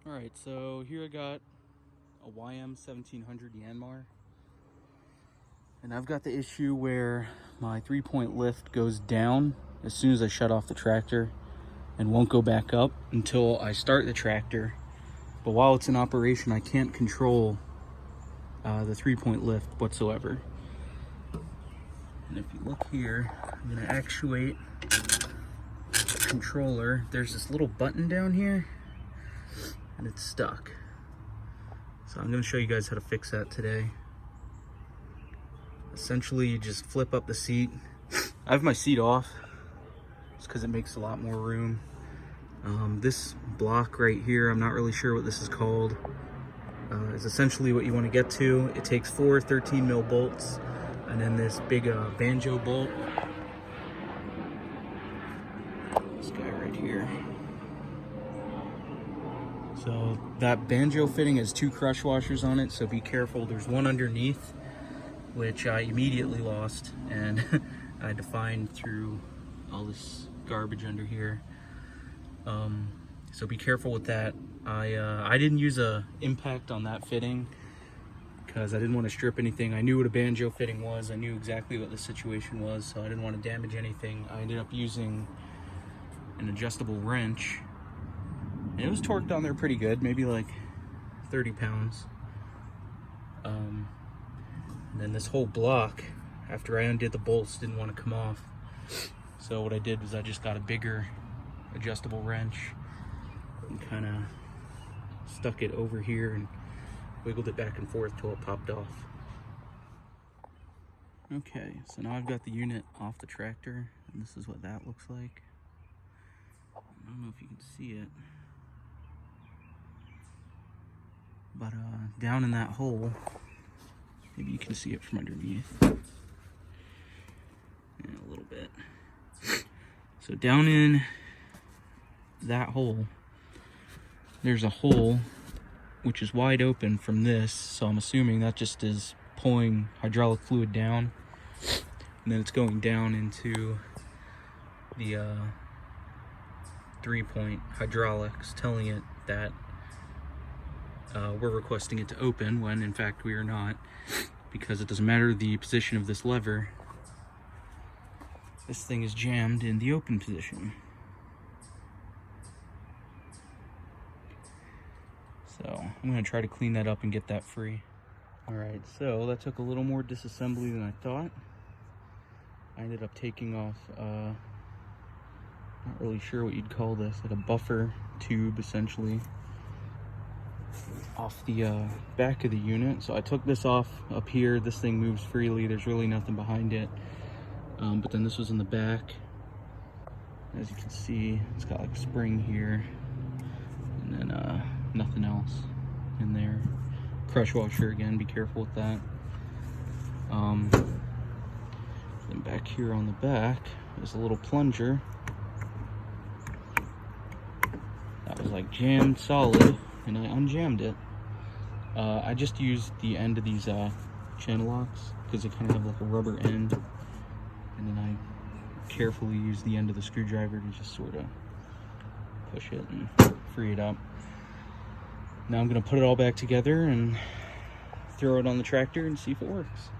Alright, so here I got a YM1700 Yanmar. And I've got the issue where my 3-point lift goes down as soon as I shut off the tractor and won't go back up until I start the tractor. But while it's in operation, I can't control the 3-point lift whatsoever. And if you look here, I'm going to actuate the controller. There's this little button down here and it's stuck. So I'm going to show you guys how to fix that today. Essentially, you just flip up the seat. I have my seat off just because it makes a lot more room. This block right here, I'm not really sure what this is called, is essentially what you want to get to. It takes 4 13 mil bolts and then this big banjo bolt. This guy right here. So that banjo fitting has 2 crush washers on it, so be careful. There's one underneath, which I immediately lost, and I had to find through all this garbage under here. So be careful with that. I didn't use a impact on that fitting because I didn't want to strip anything. I knew what a banjo fitting was. I knew exactly what the situation was, so I didn't want to damage anything. I ended up using an adjustable wrench. And it was torqued on there pretty good, maybe like 30 pounds. And then this whole block, after I undid the bolts, didn't want to come off. So what I did was I just got a bigger adjustable wrench and kind of stuck it over here and wiggled it back and forth till it popped off. Okay, so now I've got the unit off the tractor, and this is what that looks like. I don't know if you can see it, but down in that hole, maybe you can see it from underneath. Yeah, a little bit. So down in that hole, there's a hole which is wide open from this, so I'm assuming that just is pulling hydraulic fluid down, and then it's going down into the 3-point hydraulics, telling it that we're requesting it to open, when in fact we are not, because it doesn't matter the position of this lever. This thing is jammed in the open position. So I'm going to try to clean that up and get that free. Alright, so that took a little more disassembly than I thought. I ended up taking off, not really sure what you'd call this, like a buffer tube essentially, off the back of the unit. So I took this off up here. This thing moves freely, there's really nothing behind it. But then this was in the back. As you can see, it's got like a spring here, and then nothing else in there. Crush washer again, be careful with that. Then back here on the back is a little plunger that was like jammed solid, and I unjammed it. I just used the end of these channel locks because they kind of have like a rubber end, and then I carefully use the end of the screwdriver to just sort of push it and free it up. Now I'm going to put it all back together and throw it on the tractor and see if it works.